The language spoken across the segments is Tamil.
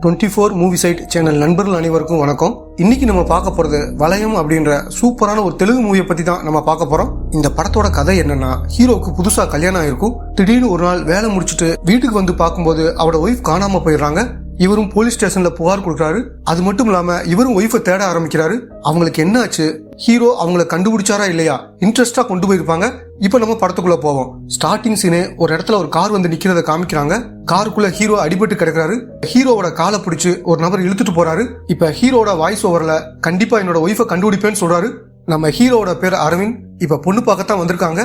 24 மூவி சைட் சேனல் நண்பர்கள் அனைவருக்கும் வணக்கம். இன்னைக்கு நம்ம பார்க்க போறது வளையம் அப்படின்ற சூப்பரான ஒரு தெலுங்கு மூவியை பத்தி தான் நம்ம பார்க்க போறோம். இந்த படத்தோட கதை என்னன்னா, ஹீரோக்கு புதுசா கல்யாணம் ஆயிருக்கும். திடீர்னு ஒரு நாள் வேலை முடிச்சுட்டு வீட்டுக்கு வந்து பார்க்கும்போது அவரோட ஒய்ஃப் காணாம போயிடுறாங்க. இவரும் போலீஸ் ஸ்டேஷன்ல புகார் கொடுக்குறாரு. அது மட்டும் இல்லாம இவரும் ஒய்ஃபை தேட ஆரம்பிக்கிறாரு. அவங்களுக்கு என்ன ஆச்சு, ஹீரோ அவங்கள கண்டுபிடிச்சாரா இல்லையா, இன்ட்ரெஸ்டா கொண்டு போயிருப்பாங்க. இப்ப நம்ம படத்துக்குள்ள போவோம். ஸ்டார்டிங் சீனே ஒரு இடத்துல ஒரு கார் வந்து நிக்கிறத காமிக்கிறாங்க. காருக்குள்ள ஹீரோ அடிபட்டு கிடக்குறாரு. ஹீரோவோட காலை பிடிச்சு ஒரு நபர் இழுத்துட்டு போறாரு. இப்ப ஹீரோட வாய்ஸ் ஓவர்ல கண்டிப்பா என்னோட ஒய்ஃபை கண்டுபிடிப்பேன்னு சொல்றாரு. நம்ம ஹீரோவோட பேர் அரவிந்த். இப்ப பொண்ணு பார்க்கத்தான் வந்திருக்காங்க.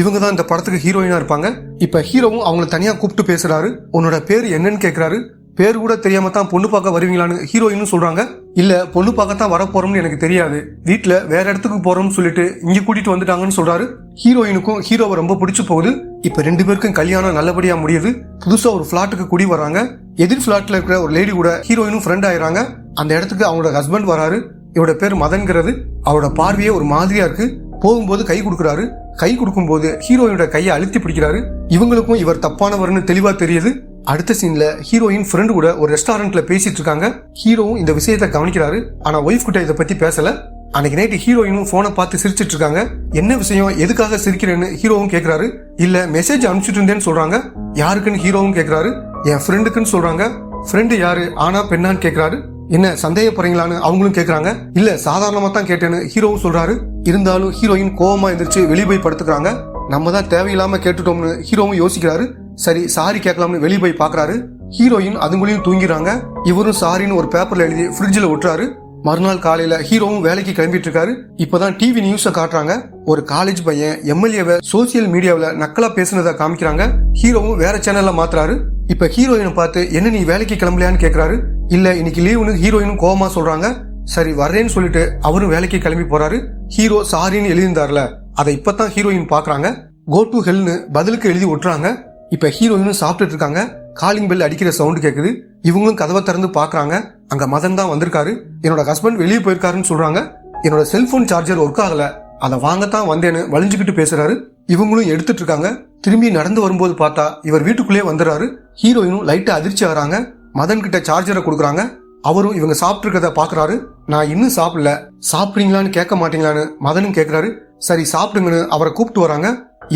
இவங்க தான் இந்த படத்துக்கு ஹீரோயினா இருப்பாங்க. இப்ப ஹீரோவும் அவங்களை தனியா கூப்பிட்டு பேசுறாரு. உன்னோட பேர் என்னன்னு கேக்குறாரு. பேர் கூட தெரியாம தான் பொண்ணு பார்க்க வருவீங்களான்னு ஹீரோயினும் சொல்றாங்க. இல்ல, பொண்ணு பார்க்கத்தான் வர போறோம்னு எனக்கு தெரியாது, வீட்டுல வேற இடத்துக்கு போறோம்னு சொல்லிட்டு இங்க கூட்டிட்டு வந்துட்டாங்கன்னு சொல்றாரு. ஹீரோயினுக்கும் ஹீரோவை ரொம்ப பிடிச்சு போகுது. இப்ப ரெண்டு பேருக்கும் கல்யாணம் நல்லபடியா முடியுது. புதுசா ஒரு பிளாட்டுக்கு குடி வராங்க. எதிர் பிளாட்ல இருக்கிற ஒரு லேடி கூட ஹீரோயினும் ஃப்ரெண்ட் ஆயிடுறாங்க. அந்த இடத்துக்கு அவங்களோட ஹஸ்பண்ட் வராரு. இவரோட பேர் மதன்கிறது. அவரோட பார்வையே ஒரு மாதிரியா இருக்கு. போகும்போது கை கொடுக்குறாரு. கை கொடுக்கும் போது ஹீரோயினோட கையை அழுத்தி பிடிக்கிறாரு. இவங்களுக்கும் இவர் தப்பானவர்னு தெளிவா தெரியுது. அடுத்த சீன்ல ஹீரோயின் ஃப்ரெண்டு கூட ஒரு ரெஸ்டாரண்ட்ல பேசிட்டு இருக்காங்க. ஹீரோவும் இந்த விஷயத்தை கவனிக்கிறாரு. ஆனா ஒய்ஃப் கிட்ட இதை பத்தி பேசல. அன்னைக்கு நைட்டு ஹீரோயினும் போனை பார்த்து சிரிச்சிட்டு இருக்காங்க. என்ன விஷயம், எதுக்காக சிரிக்கிறேன்னு ஹீரோவும் கேக்குறாரு. இல்ல, மெசேஜ் அனுப்பிச்சிட்டு இருந்தேன்னு சொல்றாங்க. யாருக்குன்னு ஹீரோவும் கேக்குறாரு. என் ஃப்ரெண்டுக்குன்னு சொல்றாங்க. ஃப்ரெண்டு யாரு, ஆனா பெண்ணான்னு கேக்குறாரு. என்ன சந்தேகப்படுறீங்களான்னு அவங்களும் கேக்குறாங்க. இல்ல, சாதாரணமா தான் கேட்டேன்னு ஹீரோவும் சொல்றாரு. இருந்தாலும் ஹீரோயின் கோவமா எந்திரிச்சு வெளியே போய் படுத்துக்கிறாங்க. நம்ம தான் தேவையில்லாம கேட்டுட்டோம்னு ஹீரோவும் யோசிக்கிறாரு. சரி, சாரி கேட்கலாம்னு வெளியே போய் பாக்குறாரு. ஹீரோயின் அதுங்களையும் தூங்கிறாங்க. இவரும் சாரின்னு ஒரு பேப்பர்ல எழுதி ஃப்ரிட்ஜில் ஒட்டுறாரு. மறுநாள் காலையில ஹீரோவும் வேலைக்கு கிளம்பிட்டு இருக்காரு. இப்பதான் டிவி நியூஸ காட்டுறாங்க. ஒரு காலேஜ் பையன் எம்எல்ஏவை சோசியல் மீடியாவில நக்கலா பேசுனதை காமிக்கிறாங்க. ஹீரோவும் வேற சேனல்ல மாத்துறாரு. இப்ப ஹீரோயினை பார்த்து, என்ன நீ வேலைக்கு கிளம்பலையான்னு கேக்குறாரு. இல்ல, இன்னைக்கு லீவுன்னு ஹீரோயினும் கோவமா சொல்றாங்க. சரி வர்றேன்னு சொல்லிட்டு அவரும் வேலைக்கு கிளம்பி போறாரு. ஹீரோ சாரின்னு எழுதியிருந்தார்ல, அதை இப்பதான் ஹீரோயின் பாக்குறாங்க. கோ டு ஹெல்னு பதிலுக்கு எழுதி ஒட்டுறாங்க. இப்ப ஹீரோயினும் சாப்பிட்டுட்டு இருக்காங்க. காலிங் பெல் அடிக்கிற சவுண்ட் கேக்குது. இவங்களும் கதவை திறந்து பாக்குறாங்க. அங்க மதன் தான் வந்திருக்காரு. என்னோட ஹஸ்பண்ட் வெளியே போயிருக்காருன்னு சொல்றாங்க. என்னோட செல்போன் சார்ஜர் ஒர்க் ஆகல, அதை வாங்கத்தான் வந்தேன்னு வலிஞ்சுக்கிட்டு பேசுறாரு. இவங்களும் எடுத்துட்டு இருக்காங்க. திரும்பி நடந்து வரும்போது பார்த்தா இவர் வீட்டுக்குள்ளேயே வந்துடுறாரு. ஹீரோயினும் லைட்டா அதிர்ச்சி ஆகிறாங்க. மதன் கிட்ட சார்ஜரை கொடுக்குறாங்க. அவரும் இவங்க சாப்பிட்டு இருக்கிறத பாக்குறாரு. நான் இன்னும் சாப்பிடல, சாப்பிடுறீங்களான்னு கேட்க மாட்டீங்களான்னு மதனும் கேக்குறாரு. சரி சாப்பிடுங்கன்னு அவரை கூப்பிட்டு வராங்க.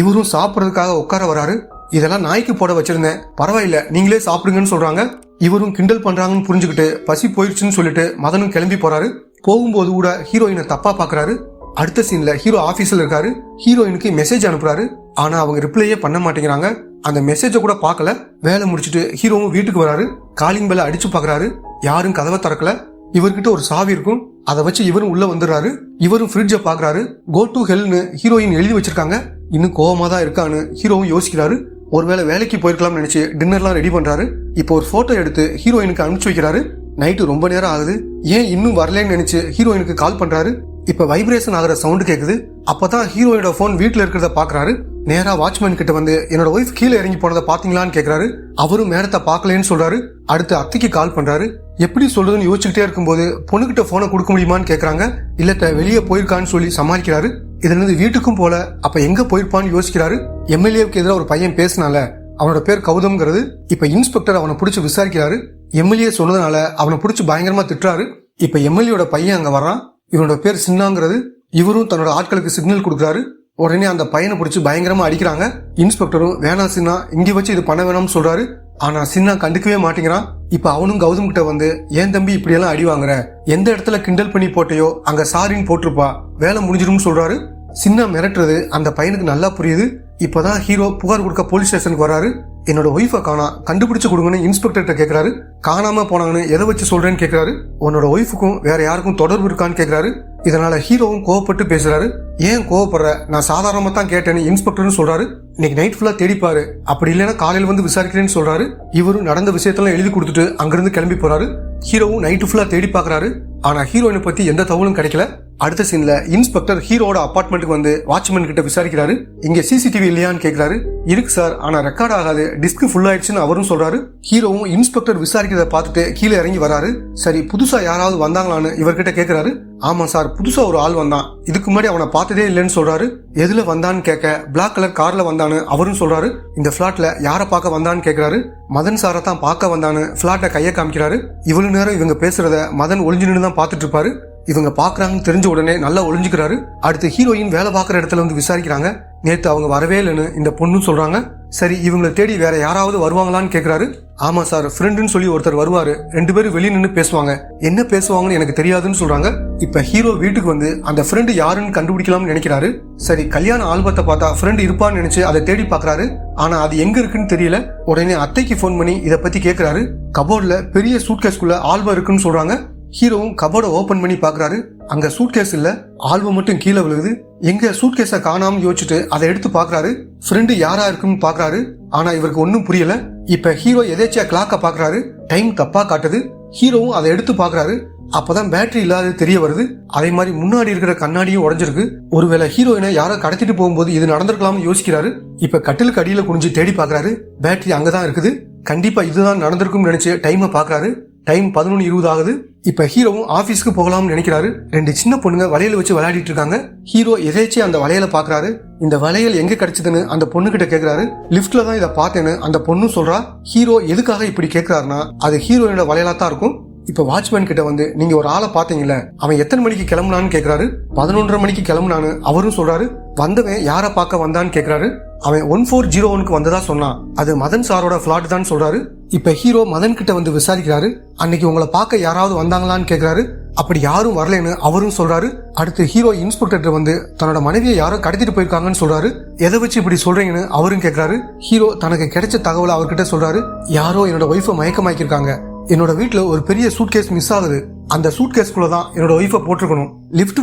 இவரும் சாப்பிடறதுக்காக உட்கார வராரு. இதெல்லாம் நாய்க்கு போட வச்சிருந்தேன், பரவாயில்ல நீங்களே சாப்பிடுங்கன்னு சொல்றாங்க. இவரும் கிண்டல் பண்றாங்கன்னு புரிஞ்சுக்கிட்டு பசி போயிடுச்சுன்னு சொல்லிட்டு மதனும் கிளம்பி போறாரு. போகும்போது கூட ஹீரோயினை தப்பா பாக்குறாரு. அடுத்த சீன்ல ஹீரோ ஆபீஸ்ல இருக்காரு. ஹீரோயினுக்கு மெசேஜ் அனுப்புறாரு. ஆனா அவங்க ரிப்ளையே பண்ண மாட்டேங்கிறாங்க. அந்த மெசேஜ கூட பார்க்கல. வேலை முடிச்சுட்டு ஹீரோவும் வீட்டுக்கு வராரு. காலிங் பெல்ல அடிச்சு பாக்குறாரு. யாரும் கதவை திறக்கல. இவர்கிட்ட ஒரு சாவி இருக்கும், அதை வச்சு இவரும் உள்ள வந்துடுறாரு. இவரும் ஃப்ரிட்ஜ பாக்குறாரு. கோ டு ஹெல்னு ஹீரோயின் எழுதி வச்சிருக்காங்க. இன்னும் கோவமா தான் இருக்கான்னு ஹீரோவும் யோசிக்கிறாரு. ஒருவேளை வேலைக்கு போயிருக்கலாம்னு நினைச்சு டின்னர்லாம் ரெடி பண்றாரு. இப்போ ஒரு போட்டோ எடுத்து ஹீரோயினுக்கு அனுப்பிச்சு வைக்கிறாரு. நைட்டு ரொம்ப நேரம் ஆகுது, ஏன் இன்னும் வரலன்னு நினைச்சு ஹீரோயினுக்கு கால் பண்றாரு. இப்ப வைப்ரேஷன் ஆகிற சவுண்ட் கேக்குது. அப்பதான் ஹீரோயினோட போன் வீட்டுல இருக்கிறத பாக்குறாரு. நேரா வாட்ச்மேன் கிட்ட வந்து, என்னோட ஒய்ஃப் கீழே இறங்கி போனதை பாத்தீங்களான்னு கேக்குறாரு. அவரும் மேடத்தை பாக்கலன்னு சொல்றாரு. அடுத்து அத்தைக்கு கால் பண்றாரு. எப்படி சொல்றதுன்னு யோசிச்சுக்கிட்டே இருக்கும்போது பொண்ணுகிட்ட போனை கொடுக்க முடியுமான்னு கேக்குறாங்க. இல்ல, வெளியே போயிருக்கான்னு சொல்லி சமாளிக்கிறாரு. இதுல இருந்து வீட்டுக்கும் போல, அப்ப எங்க போயிருப்பான்னு யோசிக்கிறாரு. எம்எல்ஏவுக்கு எதிராக ஒரு பையன் பேசினால, அவனோட பேர் கௌதம்ங்கிறது. இப்ப இன்ஸ்பெக்டர் அவனை பிடிச்சு விசாரிக்கிறாரு. எம்எல்ஏ சொன்னதுனால அவனை பிடிச்சு பயங்கரமா திட்டுறாரு. இப்ப எம்எல்ஏட பையன் அங்க வரான். இவனோட பேர் சின்னாங்கிறது. இவரும் தன்னோட ஆட்களுக்கு சிக்னல் கொடுக்குறாரு. உடனே அந்த பையனை பிடிச்சி பயங்கரமா அடிக்கிறாங்க. இன்ஸ்பெக்டரும் வேணாம் சின்னா, இங்க வச்சு இது பண்ண வேணாம்னு சொல்றாரு. ஆனா சின்னா கண்டுக்கவே மாட்டேங்கிறான். இப்ப அவனும் கௌதம் கிட்ட வந்து, ஏன் தம்பி இப்படி எல்லாம் அடி வாங்குற, எந்த இடத்துல கிண்டல் பண்ணி போட்டையோ அங்க சாரின்னு போட்டிருப்பா, வேலை முடிஞ்சிடும் சொல்றாரு. சின்னா மிரட்டுறது அந்த பையனுக்கு நல்லா புரியுது. இப்பதான் ஹீரோ புகார் கொடுக்க போலீஸ் ஸ்டேஷனுக்கு வராரு. என்னோட ஒய்ஃபை காணா, கண்டுபிடிச்சு கொடுங்கன்னு இன்ஸ்பெக்டர்கிட்ட கேக்குறாரு. காணாம போனாங்கன்னு எதை வச்சு சொல்றேன்னு கேக்குறாரு. உன்னோட ஒய்ஃபுக்கும் வேற யாருக்கும் தொடர்பு இருக்கான்னு கேக்குறாரு. இதனால ஹீரோவும் கோவப்பட்டு பேசுறாரு. ஏன் கோவப்படுற, நான் சாதாரணமா தான் கேட்டேன்னு இன்ஸ்பெக்டர்னு சொல்றாரு. இன்னைக்கு நைட் ஃபுல்லா தேடிப்பாரு, அப்படி இல்லைன்னா காலையில வந்து விசாரிக்கிறேன்னு சொல்றாரு. இவரும் நடந்த விஷயத்தெல்லாம் எழுதி கொடுத்துட்டு அங்கிருந்து கிளம்பி போறாரு. ஹீரோவும் நைட்டு ஃபுல்லா தேடி பாக்குறாரு. ஆனா ஹீரோயினை பத்தி எந்த தகவலும் கிடைக்கல. அடுத்த சீன்ல இன்ஸ்பெக்டர் ஹீரோட அபார்ட்மெண்ட்டுக்கு வந்து வாட்ச்மேன் கிட்ட விசாரிக்கிறாரு. இங்க சிசிடிவி இல்லையான்னு கேக்குறாரு. இருக்கு சார், ஆனா ரெக்கார்ட் ஆகாது, டிஸ்க் ஃபுல் ஆயிடுச்சுன்னு அவரும் சொல்றாரு. ஹீரோவும் இன்ஸ்பெக்டர் விசாரிக்கிறத பார்த்துட்டு கீழே இறங்கி வராரு. சரி, புதுசா யாராவது வந்தாங்களான்னு இவர்கிட்ட கேக்குறாரு. ஆமா சார், புதுசா ஒரு ஆள் வந்தான், இதுக்கு முன்னாடி அவனை பார்த்ததே இல்லைன்னு சொல்றாரு. எதுல வந்தான்னு கேட்க பிளாக் கலர் கார்ல வந்தான்னு அவரும் சொல்றாரு. இந்த பிளாட்ல யாரை பார்க்க வந்தான்னு கேட்கிறாரு. மதன் சாரை தான் பார்க்க வந்தான்னு பிளாட்டை கையை காமிக்கிறாரு. இவ்வளவு நேரம் இவங்க பேசுறத மதன் ஒளிஞ்சு நின்று தான் பார்த்துட்டு இருப்பாரு. இவங்க பாக்குறாங்கன்னு தெரிஞ்ச உடனே நல்லா ஒளிஞ்சுக்கிறாரு. அடுத்து ஹீரோயின் வேலை பார்க்குற இடத்துல வந்து விசாரிக்கிறாங்க. நேத்து அவங்க வரவே இல்லைன்னு இந்த பொண்ணு சொல்றாங்க. சரி, இவங்களை தேடி வேற யாராவது வருவாங்களான்னு கேக்குறாரு. ஆமா சார், ஃப்ரெண்டுன்னு சொல்லி ஒருத்தர் வருவாரு, 2 பேரும் வெளியே நின்று பேசுவாங்க, என்ன பேசுவாங்கன்னு எனக்கு தெரியாதுன்னு சொல்றாங்க. இப்ப ஹீரோ வீட்டுக்கு வந்து அந்த ஃப்ரெண்டு யாருன்னு கண்டுபிடிக்கலாம்னு நினைக்கிறாரு. சரி, கல்யாண ஆல்பத்தை பார்த்தா ஃப்ரெண்டு இருப்பான்னு நினைச்சு அதை தேடி பாக்குறாரு. ஆனா அது எங்க இருக்குன்னு தெரியல. உடனே அத்தைக்கு போன் பண்ணி இதை பத்தி கேக்குறாரு. கபோர்ட்ல பெரிய சூட்கேஸ்குள்ள ஆல்பம் இருக்குன்னு சொல்றாங்க. ஹீரோவும் கபோர்டை ஓபன் பண்ணி பாக்குறாரு. அங்க சூட்கேஸ் இல்ல, ஆல்பம் மட்டும் கீழே விழுகுது. எங்க சூட்கேஸை காணாம யோசிச்சுட்டு அதை எடுத்து பாக்குறாரு. ஃப்ரெண்டு யாரா இருக்குன்னு பாக்குறாரு. ஆனா இவருக்கு ஒன்னும் புரியல. இப்ப ஹீரோ எதேச்சியா கிளாக்க பாக்குறாரு. டைம் தப்பா காட்டுது. ஹீரோவும் அதை எடுத்து பாக்குறாரு. அப்பதான் பேட்டரி இல்லாத தெரிய வருது. அதே மாதிரி முன்னாடி இருக்கிற கண்ணாடியும் உடைஞ்சிருக்கு. ஒருவேளை ஹீரோயினை யாரோ கடத்திட்டு போகும்போது இது நடந்திருக்கலாம்னு யோசிக்கிறாரு. இப்ப கட்டிலுக்கு அடியில குனிஞ்சு தேடி பாக்குறாரு. பேட்டரி அங்கதான் இருக்குது. கண்டிப்பா இதுதான் நடந்திருக்கும் நினைச்சு டைமை பாக்குறாரு. டைம் 11:20 ஆகுது. இப்ப ஹீரோவும் ஆபீஸ்க்கு போகலாம்னு நினைக்கிறாரு. 2 சின்ன பொண்ணுங்க வளையல வச்சு விளையாடிட்டு இருக்காங்க. ஹீரோ எதேச்சி அந்த வளையல பாக்குறாரு. இந்த வளையல் எங்க கிடைச்சதுன்னு அந்த பொண்ணு கிட்ட கேக்குறாரு. லிப்ட்ல தான் இதை பார்த்தேன்னு அந்த பொண்ணு சொல்றா. ஹீரோ எதுக்காக இப்படி கேக்குறாருன்னா அது ஹீரோயினோட வளையலா தான் இருக்கும். இப்ப வாட்ச்மேன் கிட்ட வந்து நீங்க ஒரு ஆளை பாத்தீங்கல்ல, அவன் எத்தனை மணிக்கு கிளம்புனான்னு கேக்குறாரு. 11:30 மணிக்கு கிளம்புனான்னு அவரும் சொல்றாரு. வந்தவன் யார பார்க்க வந்தான்னு கேக்குறாரு. அவன் 1401க்கு வந்ததா சொன்னான், அது மதன் சாரோட பிளாட் தான் சொல்றாரு. இப்ப ஹீரோ மதன் கிட்ட வந்து விசாரிக்கிறாரு. அன்னைக்கு உங்களை பார்க்க யாராவது வந்தாங்களான்னு கேக்குறாரு. அப்படி யாரும் வரலன்னு அவரும் சொல்றாரு. அடுத்து ஹீரோ இன்ஸ்பெக்டர் வந்து தன்னோட மனைவியை யாரோ கடத்திட்டு போயிருக்காங்கன்னு சொல்றாரு. எதை வச்சு இப்படி சொல்றீங்கன்னு அவரும் கேக்குறாரு. ஹீரோ தனக்கு கிடைச்ச தகவலை அவர்கிட்ட சொல்றாரு. யாரோ என்னோட ஒய்ஃபை மயக்கமாக்கிருக்காங்க. என்னோட வீட்டுல ஒரு பெரிய சூட்கேஸ் மிஸ் ஆகுது. அந்த சூட்கேஸ்குள்ள தான் என்னோட ஒய்ஃபை போட்டிருக்கணும். லிப்ட்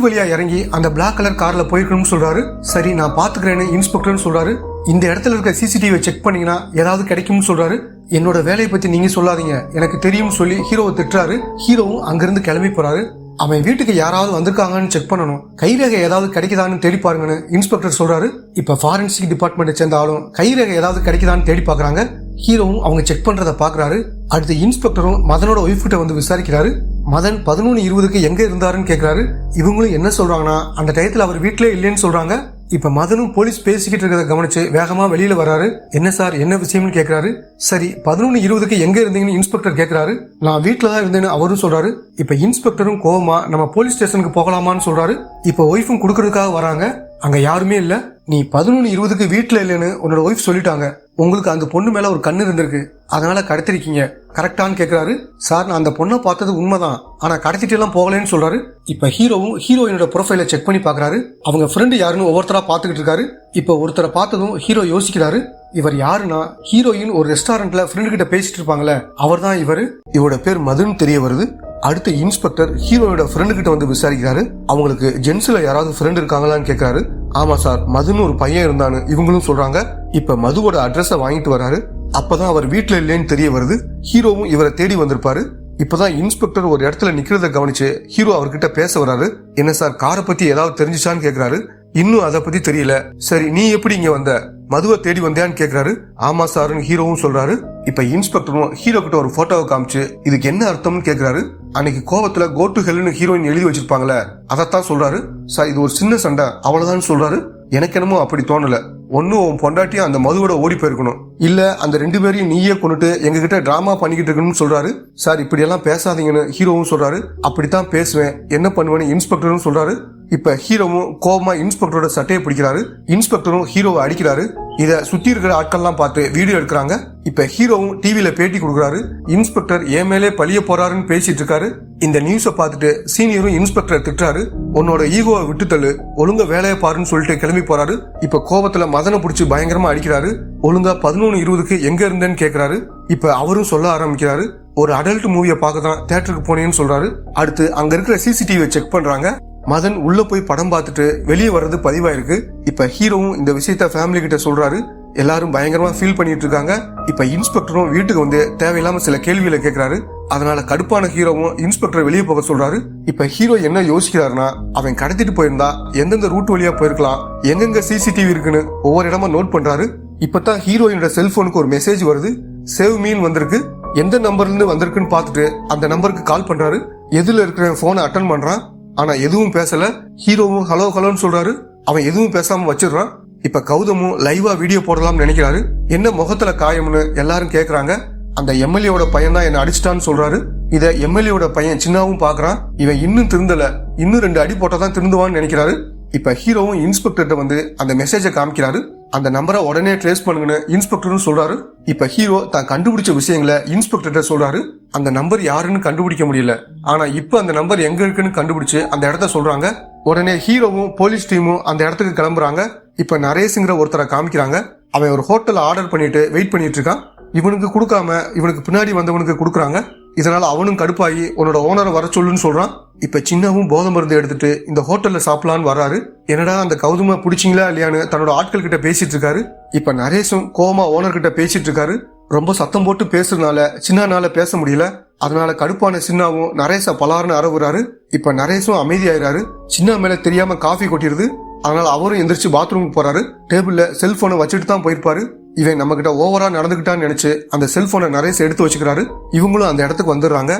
வழியா இறங்கி அந்த பிளாக் கலர் கார்ல போயிருக்கணும்னு சொல்றாரு. சரி, நான் பாத்துக்கிறேன்னு இன்ஸ்பெக்டர் சொல்றாரு. இந்த இடத்துல இருக்க சிசிடிவி செக் பண்ணீங்கன்னா ஏதாவது கிடைக்கும்னு சொல்றாரு. என்னோட வேலையை பத்தி நீங்க சொல்லாதீங்க, எனக்கு தெரியும் சொல்லி ஹீரோவை திட்டுறாரு. ஹீரோவும் அங்கிருந்து கிளம்பி போறாரு. அவன் வீட்டுக்கு யாராவது வந்திருக்காங்கன்னு செக் பண்ணணும், கைரேகை ஏதாவது கிடைக்குதான்னு தேடி பாருங்கன்னு இன்ஸ்பெக்டர் சொல்றாரு. இப்ப ஃபாரன்சிக் டிபார்ட்மெண்ட் சேர்ந்த ஆளும் கைரேகை ஏதாவது கிடைக்குதான்னு தேடி பாக்குறாங்க. ஹீரோவும் அவங்க செக் பண்றத பாக்குறாரு. அடுத்து இன்ஸ்பெக்டரும் மதனோட ஒய்ஃப் கிட்ட வந்து விசாரிக்கிறாரு. மதன் 11:20க்கு எங்க இருந்தாருன்னு கேக்குறாரு. இவங்களும் என்ன சொல்றாங்கன்னா அந்த டயத்துல அவர் வீட்லயே இல்லைன்னு சொல்றாங்க. இப்ப மதனும் போலீஸ் பேசிக்கிட்டு இருக்கிறத கவனிச்சு வேகமா வெளியில வராரு. என்ன சார், என்ன விஷயம்னு கேக்குறாரு. சரி, 11:20க்கு எங்க இருந்தீங்கன்னு இன்ஸ்பெக்டர் கேக்குறாரு. நான் வீட்டுல தான் இருந்தேன்னு அவரும் சொல்றாரு. இப்ப இன்ஸ்பெக்டரும் கோவமா நம்ம போலீஸ் ஸ்டேஷனுக்கு போகலாமான்னு சொல்றாரு. இப்ப ஒய்ஃபும் குடுக்கறதுக்காக வராங்க. அங்க யாருமே இல்ல. நீ 11:20க்கு வீட்டுல இல்லைன்னு உன்னோட ஒய்ஃப் சொல்லிட்டாங்க. உங்களுக்கு அந்த பொண்ணு மேல ஒரு கண்ணு இருந்திருக்கு, அதனால கடத்திருக்கீங்க, கரெக்டான்னு கேக்குறாரு. சார், நான் அந்த பொண்ணை பார்த்தது உண்மைதான், ஆனா கடத்திட்டு எல்லாம் போகலன்னு சொல்றாரு. இப்ப ஹீரோவும் ஹீரோயினோட ப்ரொஃபைல செக் பண்ணி பாக்குறாரு. அவங்க ஃப்ரெண்டு யாருன்னு ஒவ்வொருத்தரா பாத்துக்கிட்டு இருக்காரு. இப்ப ஒருத்தரை பார்த்ததும் ஹீரோ யோசிக்கிறாரு. இவர் யாருன்னா ஹீரோயின் ஒரு ரெஸ்டாரண்ட்ல ஃப்ரெண்டு கிட்ட பேசிட்டு இருப்பாங்களே, அவர் தான் இவரு. இவரோட பேர் மதுன்னு தெரிய வருது. அடுத்து இன்ஸ்பெக்டர் ஹீரோயோட ஃப்ரெண்டு கிட்ட வந்து விசாரிக்கிறாரு. அவங்களுக்கு ஜென்ஸ்ல யாராவது ஃப்ரெண்ட் இருக்காங்களான்னு கேட்கிறாரு. ஆமா சார், மதுன்னு ஒரு பையன் இருந்தான்னு இவங்களும் சொல்றாங்க. இப்ப மதுவோட அட்ரஸ வாங்கிட்டு வராரு. அப்பதான் அவர் வீட்டுல இல்லைன்னு தெரிய வருது. ஹீரோவும் இவரை தேடி வந்திருப்பாரு. இப்பதான் இன்ஸ்பெக்டர் ஒரு இடத்துல நிக்கிறத கவனிச்சு ஹீரோ அவர்கிட்ட பேச வராரு. என்ன சார், காரை பத்தி ஏதாவது தெரிஞ்சுச்சான்னு கேக்குறாரு. இன்னும் அதை பத்தி தெரியல. சரி, நீ எப்படி இங்க வந்த, மதுவை தேடி வந்தியான்னு கேக்குறாரு. ஆமா சார்னு ஹீரோவும் சொல்றாரு. இப்ப இன்ஸ்பெக்டரும் ஹீரோ கிட்ட ஒரு போட்டோவை காமிச்சு இதுக்கு என்ன அர்த்தம்னு கேக்குறாரு. அன்னைக்கு கோவத்துல கோ டு ஹெல்னு ஹீரோயின் எழுதி வச்சிருப்பாங்களே, அதத்தான் சொல்றாரு. சார், இது ஒரு சின்ன சண்டை, அவ்வளவுதான் சொல்றாரு. எனக்கு என்னமோ அப்படி தோணல. ஒன்னும் உன் பொண்டாட்டியும் அந்த மதுவோட ஓடி போயிருக்கணும், இல்ல அந்த 2 பேரையும் நீயே கொண்டுட்டு எங்க கிட்ட டிராமா பண்ணிக்கிட்டு இருக்கணும்னு சொல்றாரு. சார், இப்படி எல்லாம் பேசாதீங்கன்னு ஹீரோவும் சொல்றாரு. அப்படித்தான் பேசுவேன், என்ன பண்ணுவேன்னு இன்ஸ்பெக்டரும் சொல்றாரு. இப்ப ஹீரோவும் கோபமா இன்ஸ்பெக்டரோட சட்டையை பிடிக்கிறாரு. இன்ஸ்பெக்டரும் ஹீரோவை அடிக்கிறாரு. இத சுத்தி இருக்கிற ஆட்கள்லாம் பார்த்து வீடியோ எடுக்கிறாங்க. இப்ப ஹீரோவும் டிவில பேட்டி கொடுக்கறாரு. இன்ஸ்பெக்டர் ஏன் மேலே பழிய போறாருன்னு பேசிட்டு இருக்காரு. இந்த நியூஸ பார்த்துட்டு சீனியரும் இன்ஸ்பெக்டர் திட்டுறாரு. உன்னோட ஈகோவை விட்டு தள்ளு, ஒழுங்கா வேலையை பாருன்னு சொல்லிட்டு கிளம்பி போறாரு. இப்ப கோபத்துல மதனை பிடிச்சி பயங்கரமா அடிக்கிறாரு. ஒழுங்கா 11:20க்கு எங்க இருந்தேன்னு கேக்குறாரு. இப்ப அவரும் சொல்ல ஆரம்பிக்கிறாரு. ஒரு அடல்ட் மூவியை பார்க்க தான் தியேட்டருக்கு போனேன்னு சொல்றாரு. அடுத்து அங்க இருக்கிற சிசிடிவியை செக் பண்றாங்க. மதன் உள்ள போய் படம் பார்த்துட்டு வெளியே வர்றது பதிவாயிருக்கு. இப்ப ஹீரோவும் இந்த விஷயத்த ஃபேமிலி கிட்ட சொல்றாரு. எல்லாரும் பயங்கரமா ஃபீல் பண்ணிட்டு இருக்காங்க. இப்ப இன்ஸ்பெக்டரும் வீட்டுக்கு வந்து தேவையில்லாம சில கேள்விகளை கேட்கிறாரு. அதனால கடுப்பான ஹீரோவும் இன்ஸ்பெக்டர் வெளியே போக சொல்றாரு. இப்ப ஹீரோ என்ன யோசிக்கிறாருன்னா, அவன் கடத்திட்டு போயிருந்தா எந்தெந்த ரூட் வழியா போயிருக்கலாம், எங்கெங்க சிசிடிவி இருக்குன்னு ஒவ்வொரு இடமா நோட் பண்றாரு. இப்பதான் ஹீரோயினோட செல்போனுக்கு ஒரு மெசேஜ் வருது. சேவ் மீன் வந்திருக்கு. எந்த நம்பர்ல இருந்து வந்திருக்குன்னு பார்த்துட்டு அந்த நம்பருக்கு கால் பண்றாரு. எதுல இருக்கிற போனை அட்டன் பண்றான். ஆனா எதுவும் பேசல. ஹீரோவும் ஹலோ ஹலோன்னு சொல்றாரு, அவன் எதுவும் பேசாம வச்சிடுறான். இப்ப கௌதமும் லைவா வீடியோ போடலாம்னு நினைக்கிறாரு. என்ன முகத்துல காயம்னு எல்லாரும் கேக்குறாங்க. அந்த எம்எல்ஏவோட பையன் தான் என்ன அடிச்சிட்டான்னு சொல்றாரு. இத எம்எல்ஏவோட பையன் சின்னாவும் பாக்குறான். இவன் இன்னும் திருந்தல, இன்னும் 2 அடி போட்டாதான் திருந்துவான்னு நினைக்கிறாரு. இப்ப ஹீரோவும் இன்ஸ்பெக்டர்கிட்ட வந்து அந்த மெசேஜை காமிக்கிறாரு. அந்த நம்பரை உடனே ட்ரேஸ் பண்ணுங்கன்னு இன்ஸ்பெக்டரும் சொல்றாரு. இப்ப ஹீரோ தான் கண்டுபிடிச்ச விஷயங்களை இன்ஸ்பெக்டர்கிட்ட சொல்றாரு. அந்த நம்பர் யாருன்னு கண்டுபிடிக்க முடியல, ஆனா இப்ப அந்த நம்பர் எங்க இருக்குன்னு கண்டுபிடிச்சு அந்த இடத்த சொல்றாங்க. உடனே ஹீரோவும் போலீஸ் டீமும் அந்த இடத்துக்கு கிளம்புறாங்க. இப்ப நரேஷ்ங்கிற ஒருத்தரை காமிக்கிறாங்க. அவன் ஒரு ஹோட்டல்ல ஆர்டர் பண்ணிட்டு வெயிட் பண்ணிட்டு இருக்கான். இவனுக்கு கொடுக்காம இவனுக்கு பின்னாடி வந்தவனுக்கு கொடுக்குறாங்க. இதனால அவனும் கடுப்பாகி உன்னோட ஓனரை வர சொல்லுன்னு சொல்றான். இப்ப சின்னாவும் போதை மருந்து எடுத்துட்டு இந்த ஹோட்டல்ல சாப்பிடலான்னு வர்றாரு. என்னடா அந்த கௌதம பிடிச்சிங்களா இல்லையான்னு தன்னோட ஆட்கள் கிட்ட பேசிட்டு இருக்காரு. இப்ப நரேஷும் கோமா ஓனர் கிட்ட பேசிட்டு இருக்காரு. ரொம்ப சத்தம் போட்டு பேசுறதுனால சின்னானால பேச முடியல. அதனால கடுப்பான சின்னாவும் நரேஷ பலாருன்னு அரவுறாரு. இப்ப நரேஷும் அமைதியாயிராரு. சின்ன மேல தெரியாம காஃபி கொட்டிடுது. அதனால அவரும் எந்திரிச்சு பாத்ரூமுக்கு போறாரு. டேபிள்ல செல்போனை வச்சுட்டு தான் போயிருப்பாரு. இவன் நம்ம கிட்ட ஓவரா நடந்துகிட்டான்னு நினைச்சு அந்த செல்போனை நரேஷ் எடுத்து வச்சுக்கிறாரு. இவங்களும் அந்த இடத்துக்கு வந்துடுறாங்க.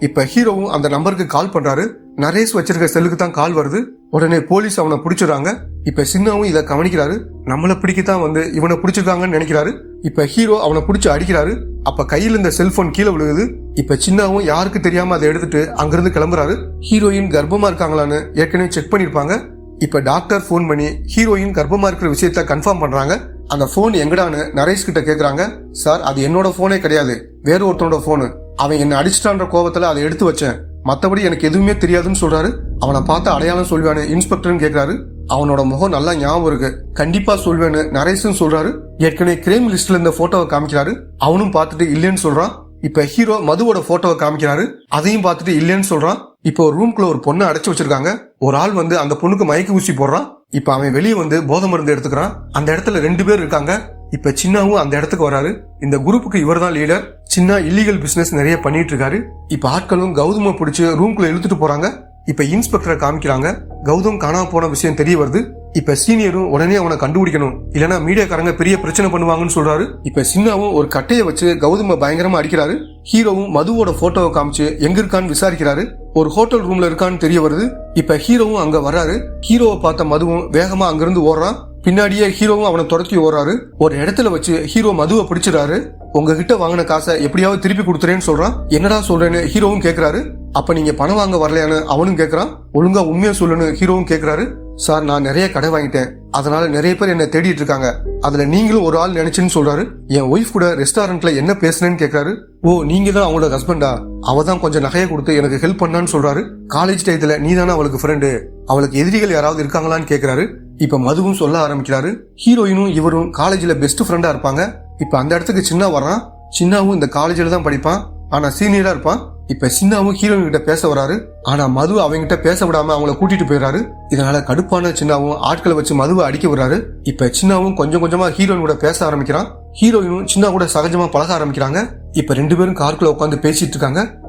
இப்ப ஹீரோவும் அந்த நம்பருக்கு கால் பண்றாரு. நரேஷ் வச்சிருக்க செல்லுக்கு தான் கால் வருது. உடனே போலீஸ் அவனை பிடிச்சிடுறாங்க. இப்ப சின்னாவும் இதை கவனிக்கிறாரு. நம்மளை பிடிக்கத்தான் வந்து இவனை பிடிச்சிருக்காங்கன்னு நினைக்கிறாரு. இப்ப ஹீரோ அவனை பிடிச்சி அடிக்கிறாரு. அப்ப கையில் இந்த செல்போன் கீழே விழுகுது. இப்ப சின்னாவும் யாருக்கு தெரியாம அதை எடுத்துட்டு அங்கிருந்து கிளம்புறாரு. ஹீரோயின் கர்ப்பமா இருக்காங்களான்னு ஏற்கனவே செக் பண்ணிருப்பாங்க. இப்ப டாக்டர் போன் பண்ணி ஹீரோயின் கர்ப்பமா இருக்கிற விஷயத்த கன்ஃபார்ம் பண்றாங்க. அந்த போன் எங்கடான்னு நரேஷ் கிட்ட கேக்குறாங்க. சார், அது என்னோட போனே கிடையாது, வேற ஒருத்தனோட போனு. அவன் என்ன அடிச்சிட்டான்ற கோபத்துல அதை எடுத்து வச்சேன், மத்தபடி எனக்கு எதுவுமே தெரியாதுன்னு சொல்றாரு. அவனை பார்த்து அடையாளம் சொல்வேன்னு இன்ஸ்பெக்டர்னு கேக்குறாரு. அவனோட முகம் நல்லா ஞாபகம் இருக்கு, கண்டிப்பா சொல்வேன்னு நரேஷும் சொல்றாரு. ஏற்கனவே கிரைம் லிஸ்ட்ல இந்த போட்டோவை காமிக்கிறாரு. அவனும் பார்த்துட்டு இல்லைன்னு சொல்றான். இப்ப ஹீரோ மதுவோட போட்டோவை காமிக்கிறாரு. அதையும் பார்த்துட்டு இல்லைன்னு சொல்றான். இப்போ ஒரு ரூம்குள்ள ஒரு பொண்ணை அடைச்சு வச்சிருக்காங்க. ஒரு ஆள் வந்து அந்த பொண்ணுக்கு மயக்க ஊசி போடுறான். இப்ப அவன் வெளியே வந்து போதை மருந்து எடுத்துக்கிறான். அந்த இடத்துல 2 பேர் இருக்காங்க. இப்ப சின்னாவும் அந்த இடத்துக்கு வராரு. இந்த குரூப்புக்கு இவர் தான் லீடர். சின்ன இல்லீகல் பிசினஸ் நிறைய பண்ணிட்டு இருக்காரு. இப்ப ஆட்களும் கௌதம பிடிச்சு ரூம்குள்ள இழுத்துட்டு போறாங்க. இப்ப இன்ஸ்பெக்டரை காமிக்கிறாங்க. கௌதம் காணாம போன விஷயம் தெரிய வருது. இப்ப சீனியரும் உடனே அவனை கண்டுபிடிக்கணும், இல்லனா மீடியாக்காரங்க பெரிய பிரச்சனை பண்ணுவாங்கன்னு சொல்றாரு. இப்ப சின்னாவும் ஒரு கட்டையை வச்சு கௌதம பயங்கரமா அடிக்கிறாரு. ஹீரோவும் மதுவோட போட்டோவை காமிச்சு எங்க இருக்கான்னு விசாரிக்கிறாரு. ஒரு ஹோட்டல் ரூம்ல இருக்கான்னு தெரிய வருது. இப்ப ஹீரோவும் அங்க வர்றாரு. ஹீரோவை பார்த்த மதுவும் வேகமா அங்கிருந்து ஓடுறான். பின்னாடியே ஹீரோவும் அவனை துரத்தி ஓடுறாரு. ஒரு இடத்துல வச்சு ஹீரோ மதுவை பிடிச்சிடாரு. உங்ககிட்ட வாங்கின காசை எப்படியாவது திருப்பி கொடுத்துறேன்னு சொல்றான். என்னடா சொல்றேன்னு ஹீரோவும் கேக்குறாரு. அப்ப நீங்க பணம் வாங்க வரலையான்னு அவனும் கேக்குறான். ஒழுங்கா உண்மையா சொல்லுன்னு ஹீரோவும் கேக்குறாரு. சார், நான் நிறைய கடை வாங்கிட்டேன், அதனால நிறைய பேர் என்ன தேடிட்டு இருக்காங்க, அதுல நீங்களும் ஒரு ஆள் நினைச்சுன்னு சொல்றாரு. என் ஒய்ஃப் கூட ரெஸ்டாரண்ட்ல என்ன பேசுனேன்னு கேக்குறாரு. ஓ, நீங்க தான் அவங்களோட ஹஸ்பண்டா? அவ தான் கொஞ்சம் நகையை கொடுத்து எனக்கு ஹெல்ப் பண்ணான்னு சொல்றாரு. காலேஜ் டயத்துல நீ தானே அவளுக்கு ஃப்ரெண்டு, அவளுக்கு எதிரிகள் யாராவது இருக்காங்களான்னு கேக்குறாரு. இப்ப மதுவும் சொல்ல ஆரம்பிக்கிறாரு. ஹீரோயினும் இவரும் காலேஜ்ல பெஸ்ட் ஃப்ரெண்டா இருப்பாங்க. இப்ப அந்த இடத்துக்கு சின்ன வர்றான். சின்னாவும் இந்த காலேஜ்ல தான் படிப்பான், ஆனா சீனியரா இருப்பான். இப்ப சின்னாவும் ஹீரோயின் கிட்ட பேச வராரு. ஆனா மது அவங்கிட்ட பேச விடாம அவங்கள கூட்டிட்டு போயிடுறாரு. இதனால கடுப்பான சின்னாவும் ஆட்களை வச்சு மதுவை அடிக்க விடுறாரு. இப்ப சின்னாவும் கொஞ்சம் கொஞ்சமா ஹீரோயின் கூட பேச ஆரம்பிக்கிறான். ஹீரோயினும் சின்ன கூட சகஜமா பழக ஆரம்பிக்கிறாங்க. இப்ப 2 பேரும் காருக்குள்ள உட்காந்து பேசிட்டு இருக்காங்க.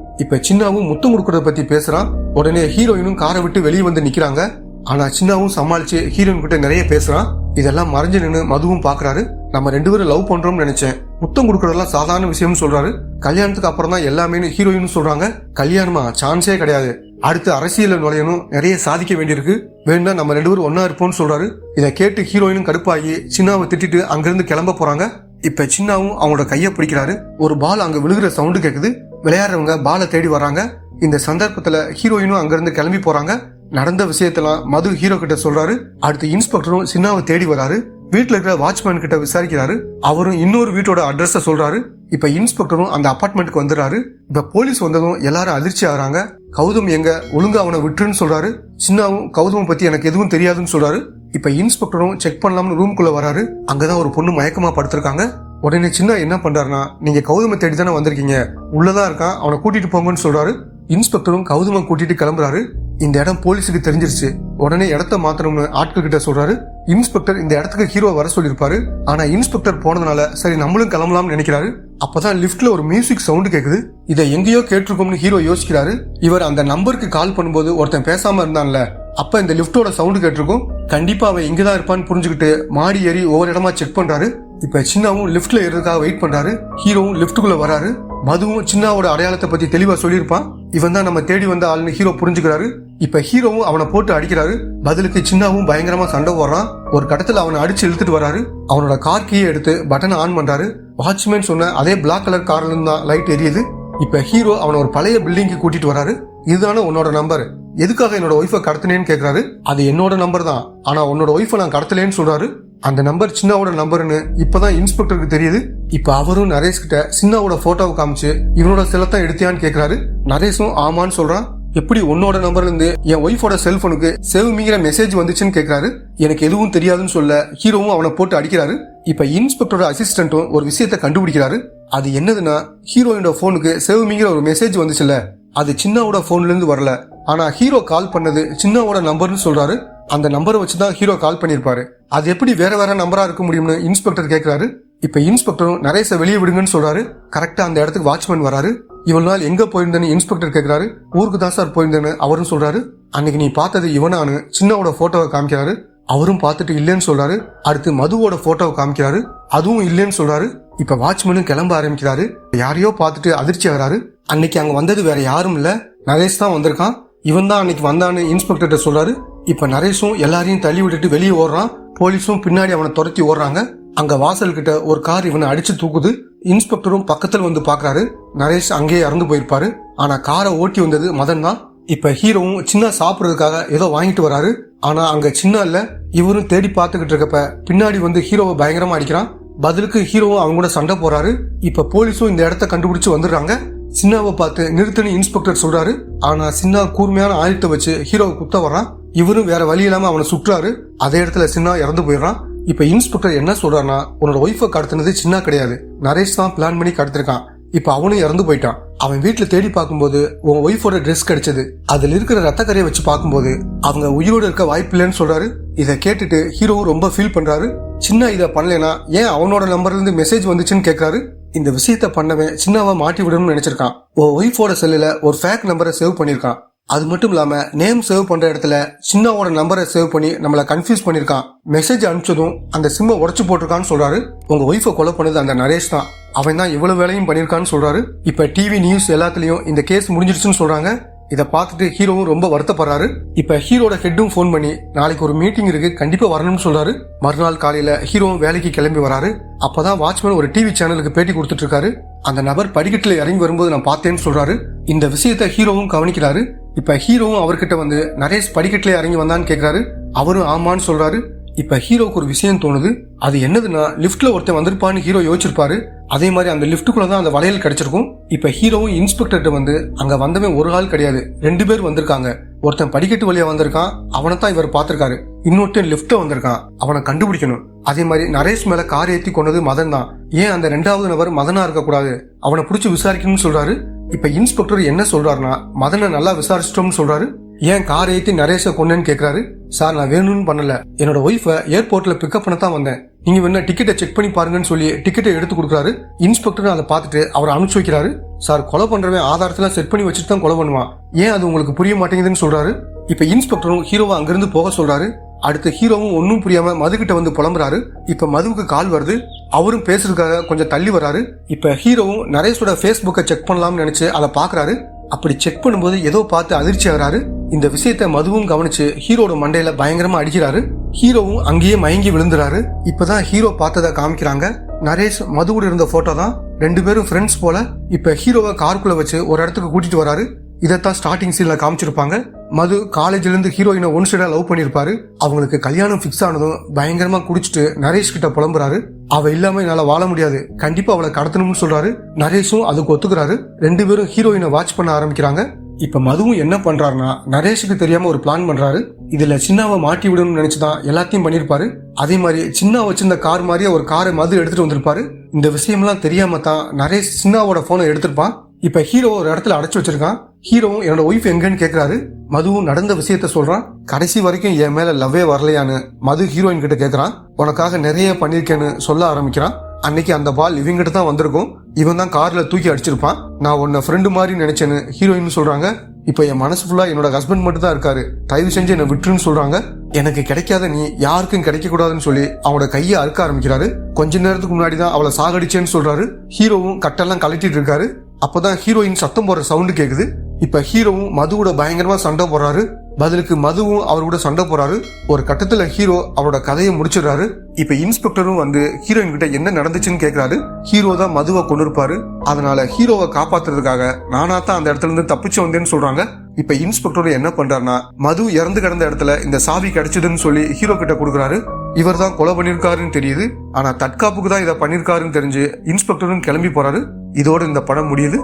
இப்ப சின்னாவும் முத்தம் கொடுக்கறத பத்தி பேசுறான். உடனே ஹீரோயினும் காரை விட்டு வெளியே வந்து நிக்கிறாங்க. ஆனா சின்னாவும் சமாளிச்சு ஹீரோயின் கிட்ட நிறைய பேசுறான். இதெல்லாம் மறைஞ்சு நின்னு மதுவும் பாக்குறாரு. நம்ம 2 பேரும் லவ் பண்றோம்னு நினைச்சேன், முத்தம் கொடுக்கறதெல்லாம் சாதாரண விஷயம்னு சொல்றாரு. கல்யாணத்துக்கு அப்புறம் தான் எல்லாமே ஹீரோயின் சொல்றாங்க. கல்யாணமா சான்ஸே கிடையாது, அடுத்து அரசியல் நுழையணும், நிறைய சாதிக்க வேண்டியிருக்கு, வேணா நம்ம 2 பேரும் ஒன்னா இருப்போம்னு சொல்றாரு. இதை கேட்டு ஹீரோயினும் கடுப்பாகி சின்னாவை திட்டிட்டு அங்கிருந்து கிளம்ப போறாங்க. இப்ப சின்னாவும் அவங்களோட கைய பிடிக்கிறாரு. ஒரு பால் அங்க விழுகிற சவுண்டு கேக்குது. விளையாடுறவங்க பாலை தேடி வராங்க. இந்த சந்தர்ப்பத்துல ஹீரோயினும் அங்கிருந்து கிளம்பி போறாங்க. நடந்த விஷயத்தெல்லாம் மது ஹீரோ கிட்ட சொல்றாரு. அடுத்து இன்ஸ்பெக்டரும் சின்னாவை தேடி வராரு. வீட்டுல இருக்கிற வாட்ச்மேன் கிட்ட விசாரிக்கிறாரு. அவரும் இன்னொரு வீட்டோட அட்ரஸ சொல்றாரு. இப்ப இன்ஸ்பெக்டரும் அந்த அபார்ட்மெண்ட்டுக்கு வந்துடுறாரு. இப்ப போலீஸ் வந்ததும் எல்லாரும் அதிர்ச்சி ஆகுறாங்க. கௌதம் எங்க, ஒழுங்கா அவனை விட்டுருன்னு சொல்றாரு. சின்னாவும் கௌதம் பத்தி எனக்கு எதுவும் தெரியாதுன்னு சொல்றாரு. இப்ப இன்ஸ்பெக்டரும் செக் பண்ணலாம்னு ரூம்குள்ள வராரு. அங்கதான் ஒரு பொண்ணு மயக்கமா படுத்திருக்காங்க. உடனே சின்ன என்ன பண்றாருன்னா, நீங்க கௌதம தேடி தானே வந்திருக்கீங்க, உள்ளதான் இருக்கான், அவனை கூட்டிட்டு போங்கன்னு சொல்றாரு. இன்ஸ்பெக்டரும் கௌதம கூட்டிட்டு கிளம்புறாரு. இந்த இடம் போலீஸுக்கு தெரிஞ்சிருச்சு, உடனே இடத்த மாத்தணும்னு ஆட்கள் கிட்ட சொல்றாரு. இன்ஸ்பெக்டர் இந்த இடத்துக்கு ஹீரோ வர சொல்லிருப்பாரு. ஆனா இன்ஸ்பெக்டர் போனதுனால சரி நம்மளும் கிளம்பலாம்னு நினைக்கிறாரு. அப்பதான் லிப்ட்ல ஒரு மியூசிக் சவுண்ட் கேக்குது. இதை எங்கேயோ கேட்டிருக்கோம்னு ஹீரோ யோசிக்கிறாரு. இவர் அந்த நம்பருக்கு கால் பண்ணும்போது ஒருத்தன் பேசாம இருந்தான்ல, அப்ப இந்த லிப்டோட சவுண்ட் கேட்டிருக்கும். கண்டிப்பா அவன் இங்கதான் இருப்பான்னு புரிஞ்சுக்கிட்டு மாடி ஏறி ஒவ்வொரு இடமா செக் பண்றாரு. இப்ப சின்னாவும் லிப்ட்ல ஏறதுக்காக வெயிட் பண்றாரு. ஹீரோவும் லிப்டுக்குள்ள வராரு. மதுவும் சின்னாவோட அடையாளத்தை பத்தி தெளிவா சொல்லியிருப்பான். இவன் தான் நம்ம தேடி வந்த ஆளுன்னு ஹீரோ புரிஞ்சுக்கிறாரு. இப்ப ஹீரோவும் அவனை போட்டு அடிக்கிறாரு. பதிலுக்கு சின்னாவும் பயங்கரமா சண்டை போடுறான். ஒரு கட்டத்துல அவனை அடிச்சு இழுத்துட்டு வராரு. அவனோட கார் கீயை எடுத்து பட்டனை ஆன் பண்றாரு. வாட்ச்மேன் சொன்ன அதே பிளாக் கலர் கார்ல இருந்து தான் லைட் எரியுது. இப்ப ஹீரோ அவனை ஒரு பழைய பில்டிங்க்கு கூட்டிட்டு வராரு. இதுதானே உன்னோட நம்பர், எதுக்காக என்னோட ஒய்ஃபை கடத்தினேன்னு கேக்குறாரு. அது என்னோட நம்பர் தான், ஆனா உன்னோட ஒய்ஃபை நான் கடத்தலேன்னு சொல்றாரு. அந்த நம்பர் சின்னாவோட நம்பர்னு இப்பதான் இன்ஸ்பெக்டருக்கு தெரியுது. இப்ப அவரும் நரேஷ் கிட்ட சின்னாவோட போட்டோவை காமிச்சு இவனோட செலத்தான் எடுத்தியான்னு கேக்குறாரு. நரேஷும் ஆமான்னு சொல்றான். எப்படி உன்னோட நம்பர்ல இருந்து என் ஒய்ஃபோட செல்போனுக்கு சேவ் மீங்கிற மெசேஜ் வந்துச்சுன்னு கேக்குறாரு. எனக்கு எதுவும் தெரியாதுன்னு சொல்ல ஹீரோவும் அவனை போட்டு அடிக்கிறாரு. இப்ப இன்ஸ்பெக்டரோட அசிஸ்டன்ட்டும் ஒரு விஷயத்த கண்டுபிடிக்கிறாரு. அது என்னதுன்னா, ஹீரோயினோட போனுக்கு சேவ் மீங்கிற ஒரு மெசேஜ் வந்துச்சுல்ல, அது சின்னாவோட போன்ல இருந்து வரல. ஆனா ஹீரோ கால் பண்ணது சின்னாவோட நம்பர்னு சொல்றாரு. அந்த நம்பரை வச்சுதான் ஹீரோ கால் பண்ணிருப்பாரு. அது எப்படி வேற வேற நம்பரா இருக்க முடியும்னு இன்ஸ்பெக்டர் கேக்குறாரு. இப்ப இன்ஸ்பெக்டரும் நரேஷை வெளியே விடுங்கன்னு சொல்றாரு. கரெக்டா அந்த இடத்துக்கு வாட்ச்மேன் வராரு. இவ்வளவு நாள் எங்க போயிருந்தேன்னு இன்ஸ்பெக்டர் கேக்குறாரு. ஊருக்கு தான் சார் போயிருந்தேன்னு அவரும் சொல்றாரு. அன்னைக்கு நீ பார்த்தது இவனானு சின்னாவோட போட்டோவை காமிக்கிறாரு. அவரும் பார்த்துட்டு இல்லைன்னு சொல்றாரு. அடுத்து மதுவோட போட்டோவை காமிக்கிறாரு. அதுவும் இல்லைன்னு சொல்றாரு. இப்ப வாட்ச்மேனும் கிளம்ப ஆரம்பிக்கிறாரு. யாரையோ பார்த்துட்டு அதிர்ச்சி ஆகிறாரு. அன்னைக்கு அங்க வந்தது வேற யாரும் இல்ல, நரேஷ் தான் வந்திருக்கான். இவன் தான் அன்னைக்கு வந்தான்னு இன்ஸ்பெக்டர் சொல்றாரு. இப்ப நரேஷும் எல்லாரையும் தள்ளி விட்டுட்டு வெளியே ஓடுறான். போலீஸும் பின்னாடி அவனை துரத்தி ஓடுறாங்க. அங்க வாசல் கிட்ட ஒரு கார் இவனை அடிச்சு தூக்குது. இன்ஸ்பெக்டரும் பக்கத்துல வந்து பாக்குறாரு. நரேஷ் அங்கேயே இறந்து போயிருப்பாரு. ஆனா காரை ஓட்டி வந்தது மதன் தான். இப்ப ஹீரோவும் சின்ன சாப்பிடுறதுக்காக ஏதோ வாங்கிட்டு வராரு. ஆனா அங்க சின்ன இல்ல. இவரும் தேடி பார்த்துக்கிட்டு இருக்கப்ப பின்னாடி வந்து ஹீரோவை பயங்கரமா அடிக்கிறான். பதிலுக்கு ஹீரோவும் அவங்க கூட சண்டை போறாரு. இப்ப போலீஸும் இந்த இடத்த கண்டுபிடிச்சு வந்துடுறாங்க. சின்னாவை பார்த்து நிறுத்துன்னு இன்ஸ்பெக்டர் சொல்றாரு. ஆனா சின்னா கூர்மையான ஆயுதத்தை வச்சு ஹீரோவை குத்த வர்றான். இவரும் வேற வழி இல்லாம அவனை சுட்டுறாரு. அதே இடத்துல சின்னா இறந்து போயிடுறான். இப்ப இன்ஸ்பெக்டர் என்ன சொல்றாருன்னா, உன்னோட ஒய்ஃபை கடத்தினது சின்ன கிடையாது, நரேஷ் தான் பிளான் பண்ணி கடத்திருக்கான். இப்ப அவனும் இறந்து போயிட்டான். அவன் வீட்டுல தேடி பார்க்கும்போது உன் ஒய்ஃபோட ட்ரெஸ் கிடைச்சது. அதுல இருக்கிற ரத்த கரையை வச்சு பார்க்கும்போது அவங்க உயிரோடு இருக்க வாய்ப்பு இல்லைன்னு சொல்றாரு. இதை கேட்டுட்டு ஹீரோவும் ரொம்ப ஃபீல் பண்றாரு. சின்ன இதை பண்ணலனா ஏன் அவனோட நம்பர்ல இருந்து மெசேஜ் வந்துச்சுன்னு கேட்கறாரு. இந்த விஷயத்த பண்ணவன் சின்னாவை மாட்டி விடணும்னு நினைச்சிருக்கான். உன் ஒய்ஃபோட செல்லுல ஒரு ஃபேக் நம்பரை சேவ் பண்ணிருக்கான். அது மட்டும் இல்லாம நேம் சேவ் பண்ற இடத்துல சின்னாவோட நம்பரை சேவ் பண்ணி நம்மள கன்ஃபியூஸ் பண்ணிருக்கான். மெசேஜ் அனுப்பிச்சதும் அந்த சிம்மை உடைச்சு போட்டிருக்கான்னு சொல்றாரு. உங்க ஒய்ஃபை கொலை பண்ணது அந்த நரேஷ் தான், அவன் தான் இவ்வளவு வேலையும் பண்ணிருக்கான்னு சொல்றாரு. இப்ப டிவி நியூஸ் எல்லாத்துலயும் இந்த கேஸ் முடிஞ்சிருச்சுன்னு சொல்றாங்க. இதை பார்த்துட்டு ஹீரோவும் ரொம்ப வருத்தப்படுறாரு. இப்ப ஹீரோட ஹெட்டும் போன் பண்ணி நாளைக்கு ஒரு மீட்டிங் இருக்கு, கண்டிப்பா வரணும்னு சொல்றாரு. மறுநாள் காலையில ஹீரோவும் வேலைக்கு கிளம்பி வராரு. அப்பதான் வாட்ச்மேன் ஒரு டிவி சேனலுக்கு பேட்டி கொடுத்துட்டு இருக்காரு. அந்த நபர் படிக்கட்டுல இறங்கி வரும்போது நான் பார்த்தேன்னு சொல்றாரு. இந்த விஷயத்த ஹீரோவும் கவனிக்கிறாரு. இப்ப ஹீரோவும் அவர்கிட்ட வந்து நரேஷ் படிக்கட்டுல இறங்கி வந்தான்னு கேக்குறாரு. அவரும் ஆமான்னு சொல்றாரு. இப்ப ஹீரோக்கு ஒரு விஷயம் தோணுது. அது என்னதுன்னா, லிப்ட்ல ஒருத்தன் வந்திருப்பான்னு ஹீரோ யோசிச்சிருப்பாரு. அதே மாதிரி அந்த லிப்டுக்குள்ளதான் அந்த வளையல் கிடைச்சிருக்கும். இப்ப ஹீரோவும் இன்ஸ்பெக்டர்கிட்ட வந்து அங்க வந்தவன் ஒரு ஆள் கிடையாது, 2 பேர் வந்திருக்காங்க. ஒருத்தன் படிக்கட்டு வழியா வந்திருக்கான், அவனைத்தான் இவர் பாத்திருக்காரு. இன்னொருத்தன் லிப்ட்ல வந்திருக்கான், அவனை கண்டுபிடிக்கணும். அதே மாதிரி நரேஷ் மேல கார் ஏத்தி கொண்டது மதன் தான். ஏன் அந்த 2வது நபர் மதனா இருக்க கூடாது, அவனை பிடிச்சி விசாரிக்கணும்னு சொல்றாரு. இப்ப இன்ஸ்பெக்டர் என்ன சொல்றாருன்னா, மதனை நல்லா விசாரிச்சிட்டோம்னு சொல்றாரு. ஏன் கார் ஏத்தி நரேஷை கொன்னேன்னு கேக்குறாரு. சார், நான் வேணும்னு பண்ணல, என்னோட ஒய்ஃபை ஏர்போர்ட்ல பிக்கப் பண்ண தான் வந்தேன். நீங்க வேணா டிக்கெட்டை செக் பண்ணி பாருங்கன்னு சொல்லி டிக்கெட்டை எடுத்து கொடுக்குறாரு. இன்ஸ்பெக்டர் அதை பார்த்துட்டு அவரை அனுப்பிச்சு வைக்கிறாரு. சார், கொலை பண்றவன் ஆதாரத்தெல்லாம் செட் பண்ணி வச்சுட்டு தான் கொலை பண்ணுவான், ஏன் அது உங்களுக்கு புரிய மாட்டேங்குதுன்னு சொல்றாரு. இப்ப இன்ஸ்பெக்டரும் ஹீரோவை அங்கிருந்து போக சொல்றாரு. அடுத்து ஹீரோவும் ஒன்னும் புரியாம மதுகிட்ட வந்து புலம்புறாரு. இப்ப மதுவுக்கு கால் வருது. அவரும் பேசுறதுக்காக கொஞ்சம் தள்ளி வராரு. இப்ப ஹீரோவும் நரேஷோட ஃபேஸ்புக்கை செக் பண்ணலாம்னு நினைச்சு அதை பாக்குறாரு. அப்படி செக் பண்ணும்போது ஏதோ பார்த்து அதிர்ச்சி ஆகிறாரு. இந்த விஷயத்த மதுவும் கவனிச்சு ஹீரோட மண்டையில பயங்கரமா அடிக்கிறாரு. ஹீரோவும் அங்கேயே மயங்கி விழுந்துறாரு. இப்பதான் ஹீரோ பார்த்ததை காமிக்கிறாங்க. நரேஷ் மதுவோட இருந்த போட்டோ தான். 2 பேரும் ஃப்ரெண்ட்ஸ் போல. இப்ப ஹீரோவை காருக்குள்ள வச்சு ஒரு இடத்துக்கு கூட்டிட்டு வராரு. இதைத்தான் ஸ்டார்டிங் சீன்ல காமிச்சிருப்பாங்க. மது காலேஜ்ல இருந்து ஹீரோயினை ஒன் சைடா லவ் பண்ணிருப்பாரு. அவங்களுக்கு கல்யாணம் பிக்ஸ் ஆனதும் பயங்கரமா குடிச்சிட்டு நரேஷ் கிட்ட புலம்புறாரு. அவ இல்லாம என்னால வாழ முடியாது, கண்டிப்பா அவளை கடத்தணும்னு சொல்றாரு. நரேஷும் அதுக்கு ஒத்துக்கிறாரு. 2 பேரும் ஹீரோயினை வாட்ச் பண்ண ஆரம்பிக்கிறாங்க. இப்ப மதுவும் என்ன பண்றாருன்னா, நரேஷுக்கு தெரியாம ஒரு பிளான் பண்றாரு. இதுல சின்னாவை மாட்டி விடணும்னு நினைச்சுதான் எல்லாத்தையும் பண்ணிருப்பாரு. அதே மாதிரி சின்னா வச்சிருந்த கார் மாதிரியே ஒரு காரை மது எடுத்துட்டு வந்திருப்பாரு. இந்த விஷயம்லாம் தெரியாம தான் நரேஷ் சின்னாவோட போனை எடுத்திருப்பான். இப்ப ஹீரோ ஒரு இடத்துல அடைச்சு வச்சிருக்கான். ஹீரோவும் என்னோட ஒய்ஃப் எங்கன்னு கேக்குறாரு. மதுவும் நடந்த விஷயத்த சொல்றான். கடைசி வரைக்கும் என் மேல லவ்வே வரலையான்னு மது ஹீரோயின் கிட்ட கேக்குறான். உனக்காக நிறைய பண்ணிருக்கேன்னு சொல்ல ஆரம்பிக்கிறான். அன்னைக்கு அந்த பால் இவங்க கிட்ட தான் வந்திருக்கும். இவன் தான் கார்ல தூக்கி அடிச்சிருப்பான். நான் உன்னை ஃப்ரெண்டு மாதிரி நினைச்சேன்னு ஹீரோயின் சொல்றாங்க. இப்ப என் மனசு ஃபுல்லா என்னோட ஹஸ்பண்ட் மட்டும் தான் இருக்காரு, தயவு செஞ்சு என்னை விட்டுருன்னு சொல்றாங்க. எனக்கு கிடைக்காத நீ யாருக்கும் கிடைக்க கூடாதுன்னு சொல்லி அவங்களோட கையை அறுக்க ஆரம்பிக்கிறாரு. கொஞ்ச நேரத்துக்கு முன்னாடி தான் அவளை சாகடிச்சேன்னு சொல்றாரு. ஹீரோவும் கட்டெல்லாம் கழட்டிட்டு இருக்காரு. அப்பதான் ஹீரோயின் சத்தம் போடுற சவுண்டு கேக்குது. இப்ப ஹீரோவும் மதுவோட பயங்கரமா சண்டை போடுறாரு. பதிலுக்கு மதுவும் அவரோட சண்டை போறாரு. ஒரு கட்டத்துல ஹீரோ அவரோட கதையை முடிச்சிடுறாரு. இப்ப இன்ஸ்பெக்டரும் வந்து ஹீரோயின் கிட்ட என்ன நடந்துச்சுன்னு கேக்குறாரு. ஹீரோ தான் மதுவை கொண்டு இருப்பாரு. அதனால ஹீரோவை காப்பாத்துறதுக்காக நானா தான் அந்த இடத்துல இருந்து தப்பிச்சு வந்தேன்னு சொல்றாங்க. இப்ப இன்ஸ்பெக்டர் என்ன பண்றாருன்னா, மது இறந்து கிடந்த இடத்துல இந்த சாவி கிடைச்சதுன்னு சொல்லி ஹீரோ கிட்ட கொடுக்குறாரு. இவர் தான் கொலை பண்ணிருக்காருன்னு தெரியுது. ஆனா தற்காப்புக்கு தான் இதை பண்ணிருக்காருன்னு தெரிஞ்சு இன்ஸ்பெக்டரும் கிளம்பி போறாரு. இதோட இந்த படம் முடியுது.